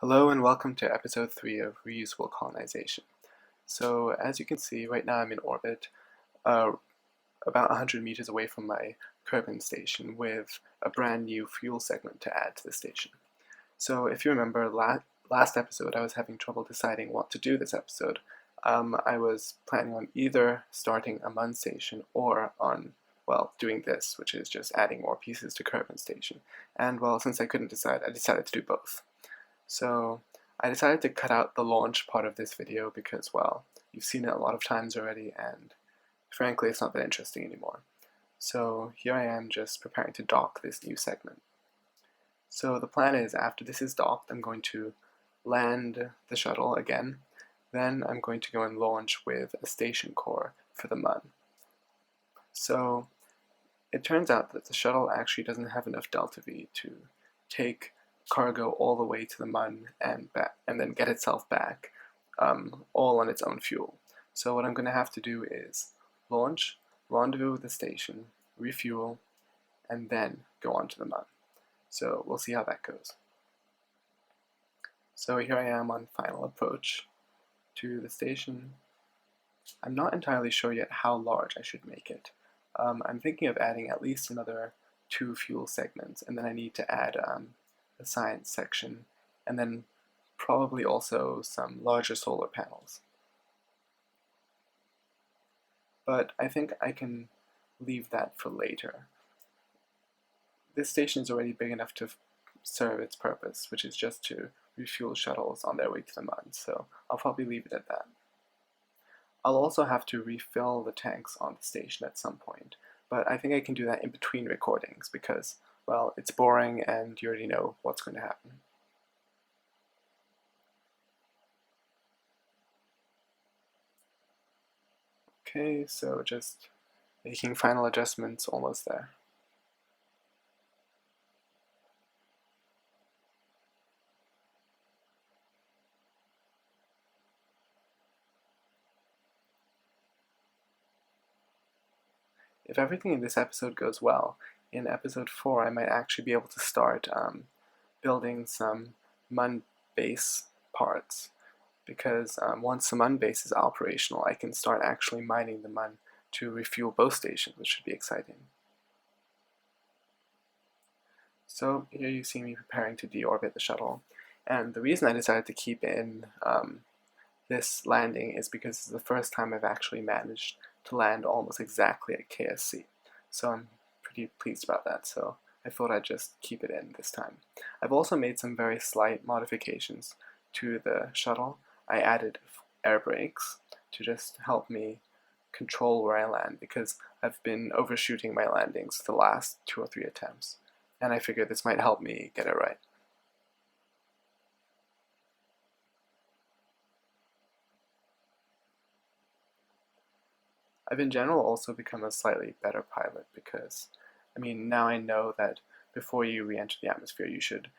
Hello and welcome to episode 3 of Reusable Colonization. So as you can see, right now I'm in orbit, about 100 meters away from my Kerbin station with a brand new fuel segment to add to the station. So if you remember last episode, I was having trouble deciding what to do this episode. I was planning on either starting a MUN station or on, doing this, which is just adding more pieces to Kerbin station. And since I couldn't decide, I decided to do both. So I decided to cut out the launch part of this video because, you've seen it a lot of times already and frankly it's not that interesting anymore. So here I am just preparing to dock this new segment. So the plan is after this is docked, I'm going to land the shuttle again, then I'm going to go and launch with a station core for the MUN. So it turns out that the shuttle actually doesn't have enough delta V to take cargo all the way to the MUN and back, and then get itself back, all on its own fuel. So what I'm going to have to do is launch, rendezvous with the station, refuel, and then go on to the MUN. So we'll see how that goes. So here I am on final approach to the station. I'm not entirely sure yet how large I should make it. I'm thinking of adding at least another 2 fuel segments, and then I need to add the science section, and then probably also some larger solar panels. But I think I can leave that for later. This station is already big enough to serve its purpose, which is just to refuel shuttles on their way to the MUN, so I'll probably leave it at that. I'll also have to refill the tanks on the station at some point, but I think I can do that in between recordings because, it's boring and you already know what's going to happen. Okay, so just making final adjustments, almost there. If everything in this episode goes well, in episode 4 I might actually be able to start building some MUN base parts, because once the MUN base is operational, I can start actually mining the MUN to refuel both stations, which should be exciting. So here you see me preparing to deorbit the shuttle, and the reason I decided to keep in this landing is because it's the first time I've actually managed to land almost exactly at KSC. So I'm pretty pleased about that, so I thought I'd just keep it in this time. I've also made some very slight modifications to the shuttle. I added air brakes to just help me control where I land because I've been overshooting my landings the last 2 or 3 attempts, and I figured this might help me get it right. I've in general also become a slightly better pilot because, now I know that before you re-enter the atmosphere, you should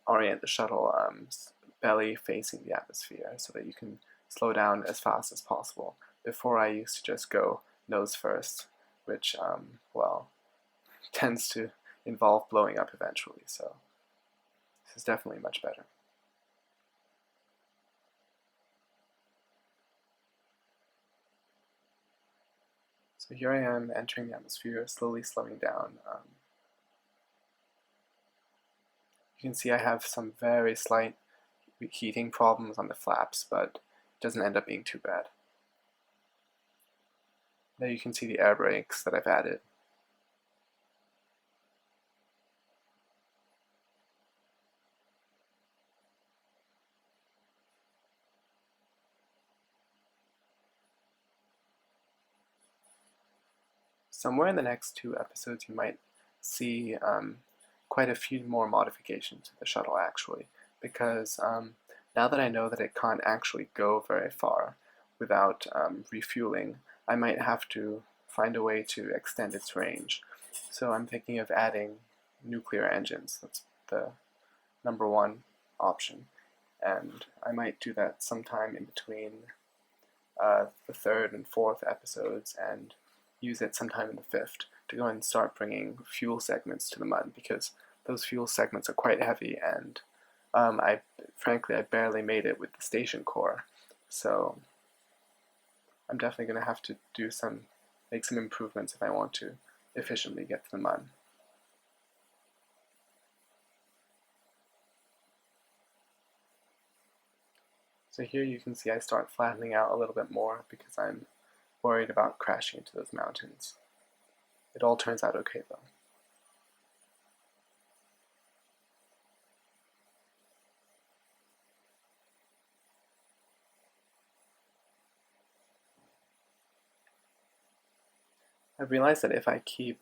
orient the shuttle belly facing the atmosphere so that you can slow down as fast as possible. Before I used to just go nose first, which, tends to involve blowing up eventually, so this is definitely much better. So here I am entering the atmosphere, slowly slowing down. You can see I have some very slight heating problems on the flaps, but it doesn't end up being too bad. There you can see the air brakes that I've added. Somewhere in the next 2 episodes you might see quite a few more modifications to the shuttle actually, because now that I know that it can't actually go very far without refueling, I might have to find a way to extend its range. So I'm thinking of adding nuclear engines. That's the number 1 option, and I might do that sometime in between the 3rd and 4th episodes and use it sometime in the 5th to go and start bringing fuel segments to the MUN, because those fuel segments are quite heavy and I frankly, I barely made it with the station core, so I'm definitely going to have to make some improvements if I want to efficiently get to the Mun. So here you can see I start flattening out a little bit more because I'm worried about crashing into those mountains. It all turns out okay though. I've realized that if I keep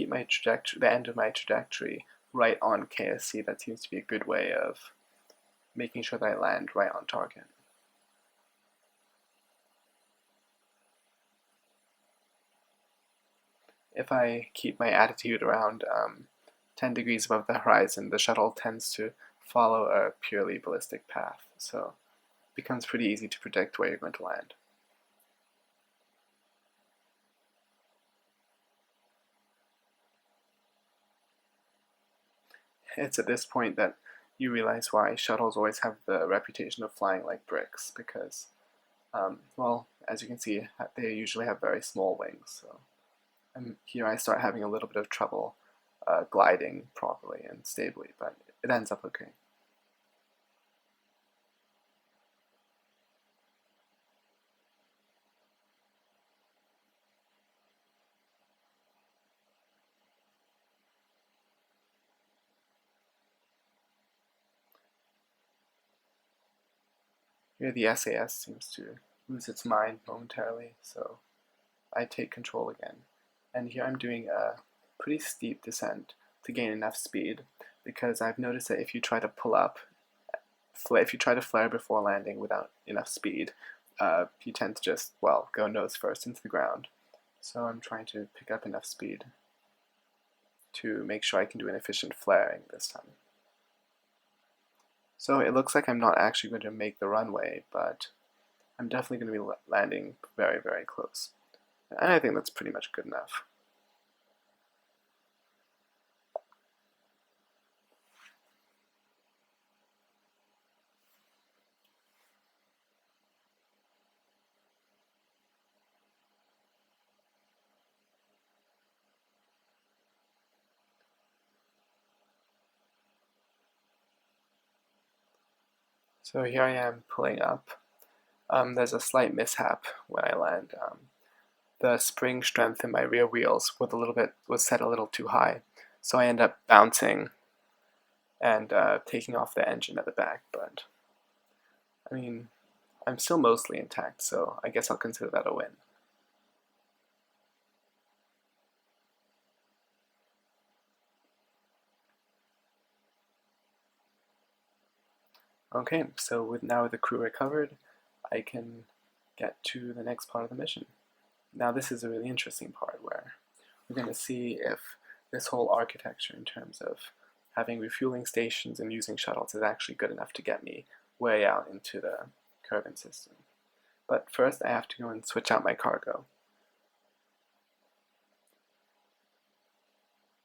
my trajectory, the end of my trajectory, right on KSC, that seems to be a good way of making sure that I land right on target. If I keep my attitude around 10 degrees above the horizon, the shuttle tends to follow a purely ballistic path, so it becomes pretty easy to predict where you're going to land. It's at this point that you realize why shuttles always have the reputation of flying like bricks, because, well, as you can see, they usually have very small wings, so here I start having a little bit of trouble gliding properly and stably, but it ends up okay. Here the SAS seems to lose its mind momentarily, so I take control again. And here I'm doing a pretty steep descent to gain enough speed, because I've noticed that if you try to pull up, if you try to flare before landing without enough speed, you tend to just, well, go nose first into the ground. So I'm trying to pick up enough speed to make sure I can do an efficient flaring this time. So it looks like I'm not actually going to make the runway, but I'm definitely going to be landing very, very close. And I think that's pretty much good enough. So here I am pulling up. There's a slight mishap when I land. The spring strength in my rear wheels was set a little too high, so I end up bouncing and taking off the engine at the back. But I mean, I'm still mostly intact, so I guess I'll consider that a win. Okay, so now with the crew recovered, I can get to the next part of the mission. Now this is a really interesting part where we're going to see if this whole architecture in terms of having refueling stations and using shuttles is actually good enough to get me way out into the Kerbin system. But first I have to go and switch out my cargo.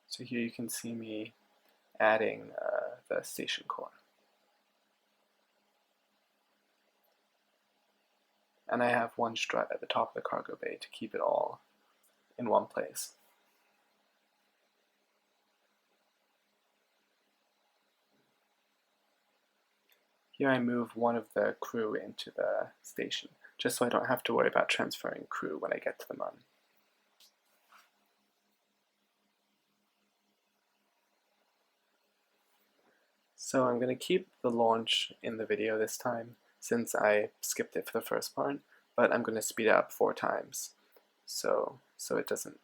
So here you can see me adding the station core. And I have one strut at the top of the cargo bay to keep it all in one place. Here I move one of the crew into the station, just so I don't have to worry about transferring crew when I get to the Mun. So I'm going to keep the launch in the video this time, since I skipped it for the first part, but I'm going to speed it up 4 times, so it doesn't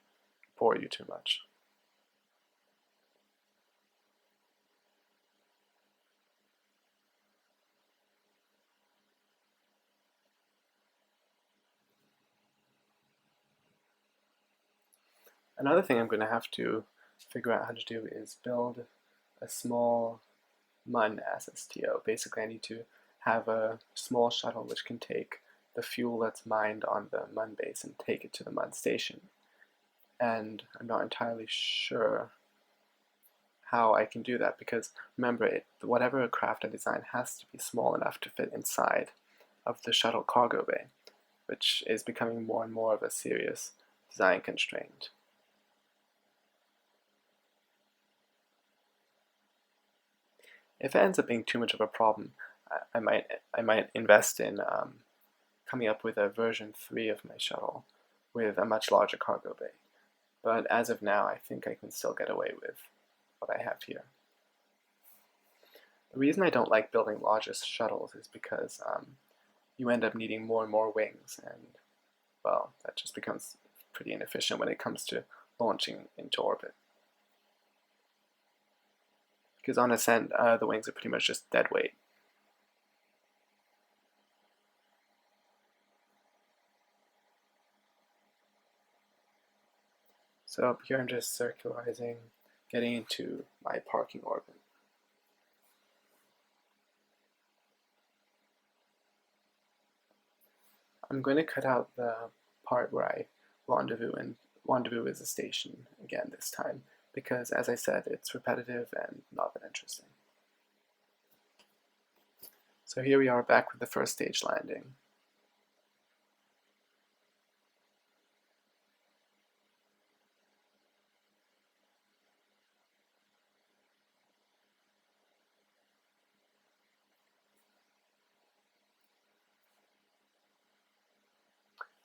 bore you too much. Another thing I'm going to have to figure out how to do is build a small Mun SSTO. Basically, I need to have a small shuttle which can take the fuel that's mined on the Mun base and take it to the Mun station. And I'm not entirely sure how I can do that, because remember, whatever craft I design has to be small enough to fit inside of the shuttle cargo bay, which is becoming more and more of a serious design constraint. If it ends up being too much of a problem, I might invest in coming up with a version 3 of my shuttle with a much larger cargo bay. But as of now, I think I can still get away with what I have here. The reason I don't like building larger shuttles is because you end up needing more and more wings, and well, that just becomes pretty inefficient when it comes to launching into orbit. Because on ascent, the wings are pretty much just dead weight. So up here I'm just circularizing, getting into my parking orbit. I'm going to cut out the part where I rendezvous, and rendezvous is a station again this time, because as I said, it's repetitive and not that interesting. So here we are back with the first stage landing.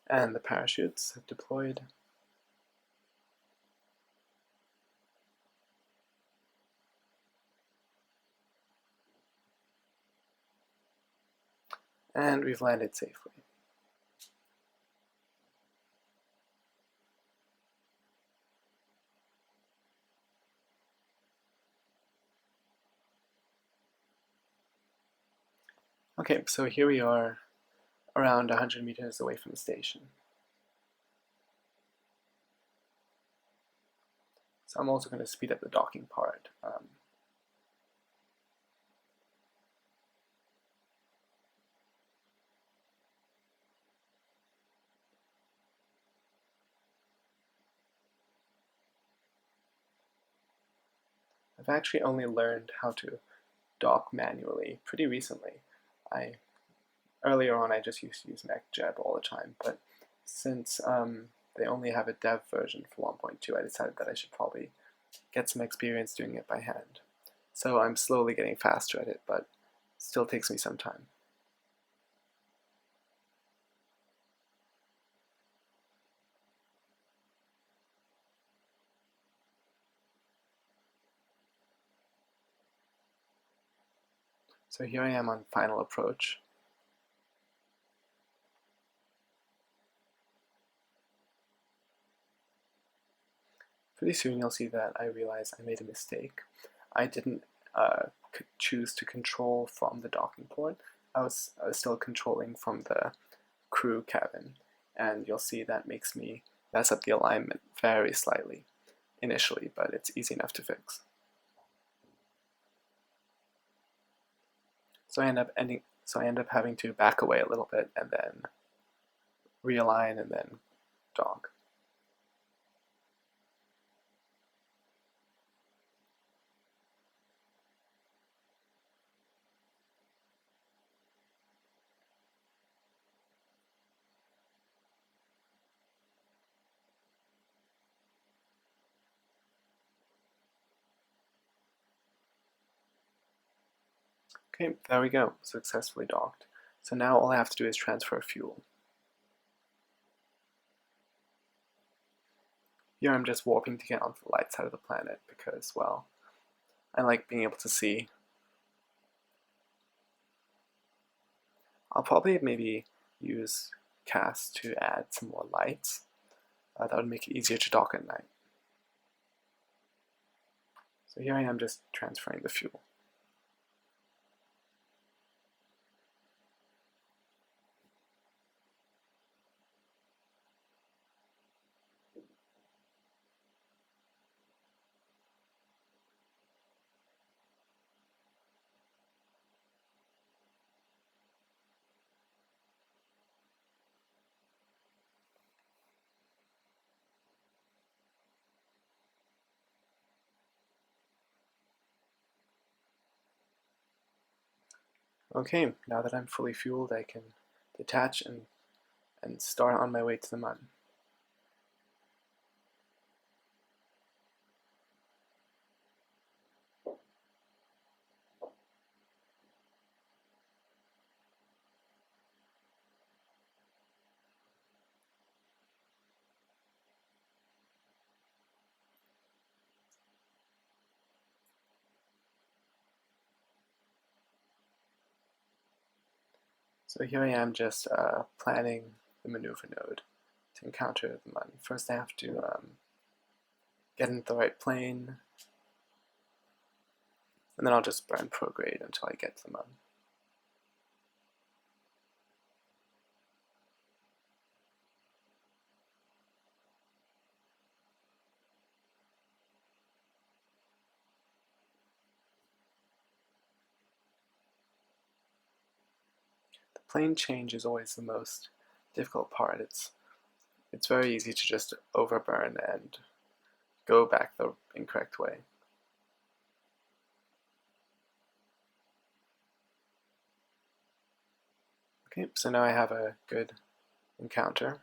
And the parachutes have deployed. And we've landed safely. Okay, so here we are around 100 meters away from the station. So I'm also going to speed up the docking part. I've actually only learned how to dock manually pretty recently. Earlier on I just used to use MechJeb all the time, but since they only have a dev version for 1.2, I decided that I should probably get some experience doing it by hand. So I'm slowly getting faster at it, but it still takes me some time. So here I am on final approach. Pretty soon you'll see that I realize I made a mistake. I didn't choose to control from the docking port. I was still controlling from the crew cabin, and you'll see that makes me mess up the alignment very slightly initially, but it's easy enough to fix. So I end up having to back away a little bit and then realign and then dock. Okay, there we go, successfully docked. So now all I have to do is transfer fuel. Here I'm just warping to get onto the light side of the planet because, well, I like being able to see. I'll probably maybe use cast to add some more lights. That would make it easier to dock at night. So here I am just transferring the fuel. Okay, now that I'm fully fueled, I can detach and start on my way to the mun. So here I am just planning the maneuver node to encounter the mun. First I have to get into the right plane, and then I'll just burn prograde until I get to the mun. The plane change is always the most difficult part. It's very easy to just overburn and go back the incorrect way. Okay, so now I have a good encounter.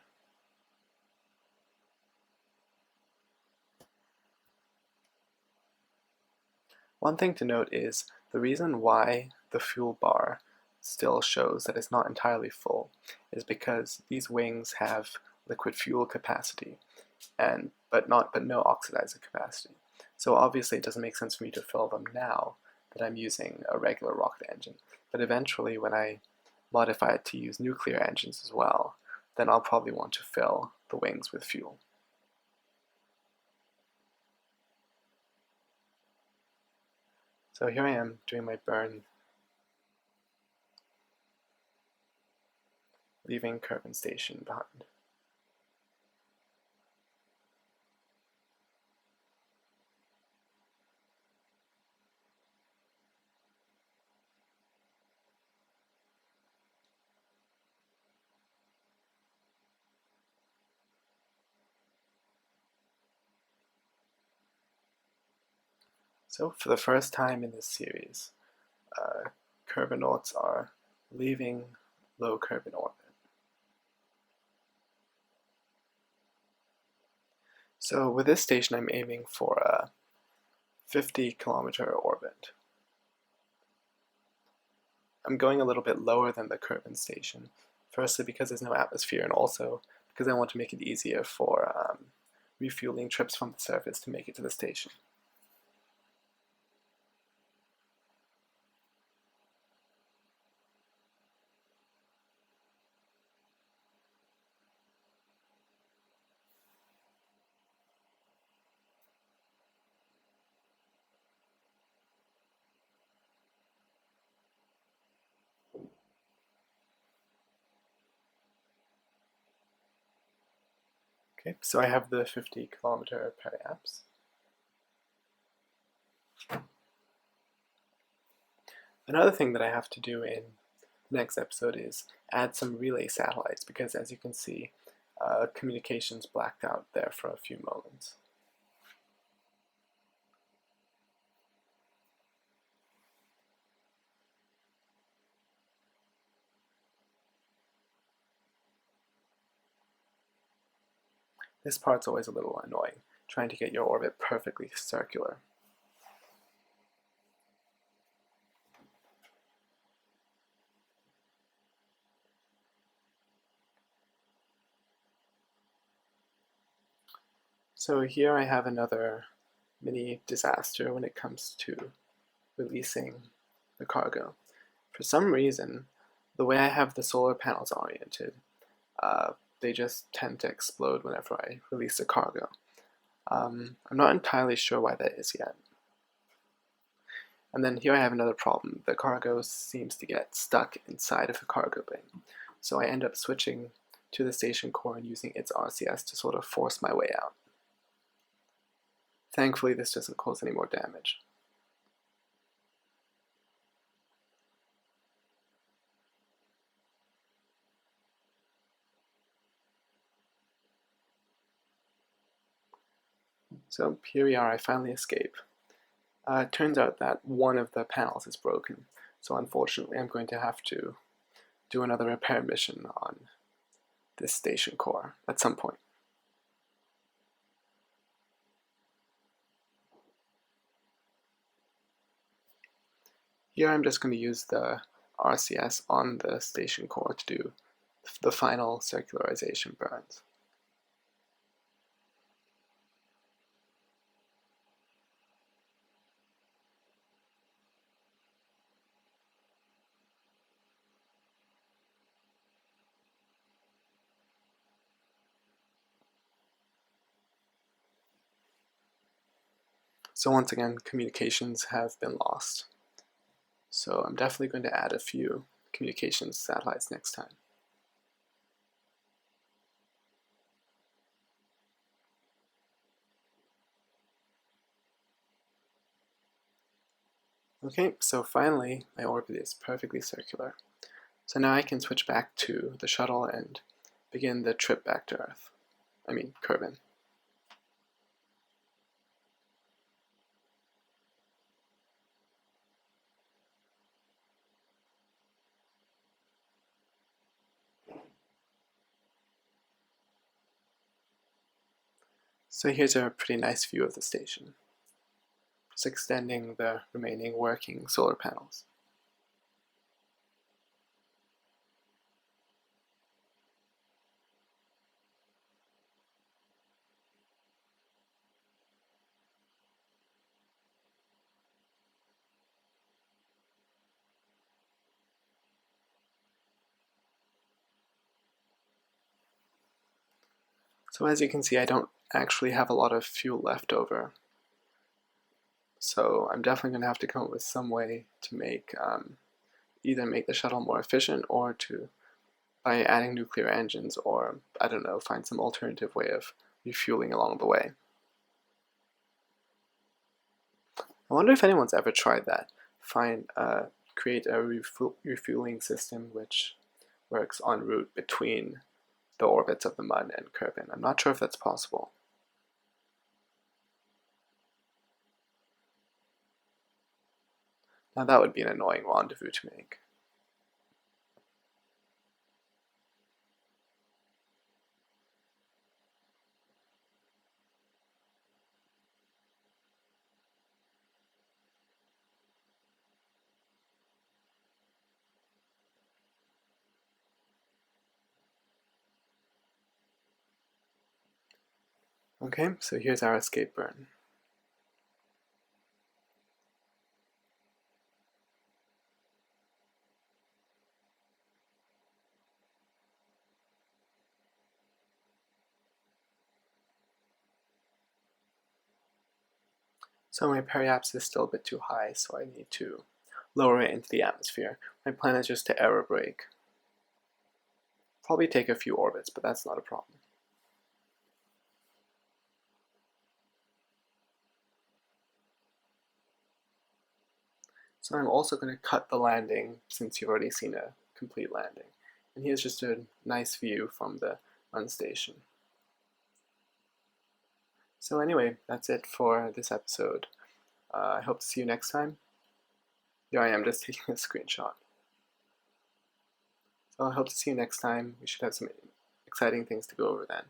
One thing to note is the reason why the fuel bar still shows that it's not entirely full is because these wings have liquid fuel capacity but no oxidizer capacity. So obviously it doesn't make sense for me to fill them now that I'm using a regular rocket engine. But eventually when I modify it to use nuclear engines as well, then I'll probably want to fill the wings with fuel. So here I am doing my burn, leaving Kerbin Station behind. So for the first time in this series, Kerbinauts are leaving low Kerbin orbit. So with this station I'm aiming for a 50-kilometer orbit. I'm going a little bit lower than the Kerbin station, firstly because there's no atmosphere and also because I want to make it easier for refueling trips from the surface to make it to the station. Okay, so I have the 50-kilometer periaps. Another thing that I have to do in the next episode is add some relay satellites because as you can see, communications blacked out there for a few moments. This part's always a little annoying, trying to get your orbit perfectly circular. So here I have another mini disaster when it comes to releasing the cargo. For some reason, the way I have the solar panels oriented, they just tend to explode whenever I release the cargo. I'm not entirely sure why that is yet. And then here I have another problem. The cargo seems to get stuck inside of the cargo bay. So I end up switching to the station core and using its RCS to sort of force my way out. Thankfully, this doesn't cause any more damage. So here we are, I finally escape. It turns out that one of the panels is broken, So unfortunately, I'm going to have to do another repair mission on this station core at some point. Here I'm just going to use the RCS on the station core to do the final circularization burns. So once again, communications have been lost. So I'm definitely going to add a few communications satellites next time. Okay, so finally my orbit is perfectly circular. So now I can switch back to the shuttle and begin the trip back to Earth. Kerbin. So here's a pretty nice view of the station, just extending the remaining working solar panels. So as you can see, I don't actually have a lot of fuel left over. So I'm definitely going to have to come up with some way to make either make the shuttle more efficient or to by adding nuclear engines, or I don't know, find some alternative way of refueling along the way. I wonder if anyone's ever tried that. Create a refueling system which works en route between the orbits of the Mud and Kerbin. I'm not sure if that's possible. Now that would be an annoying rendezvous to make. Okay, so here's our escape burn. So my periapsis is still a bit too high, so I need to lower it into the atmosphere. My plan is just to aerobrake. Probably take a few orbits, but that's not a problem. So I'm also going to cut the landing since you've already seen a complete landing. And here's just a nice view from the run station. So anyway, that's it for this episode. I hope to see you next time. Here I am just taking a screenshot. So I hope to see you next time. We should have some exciting things to go over then.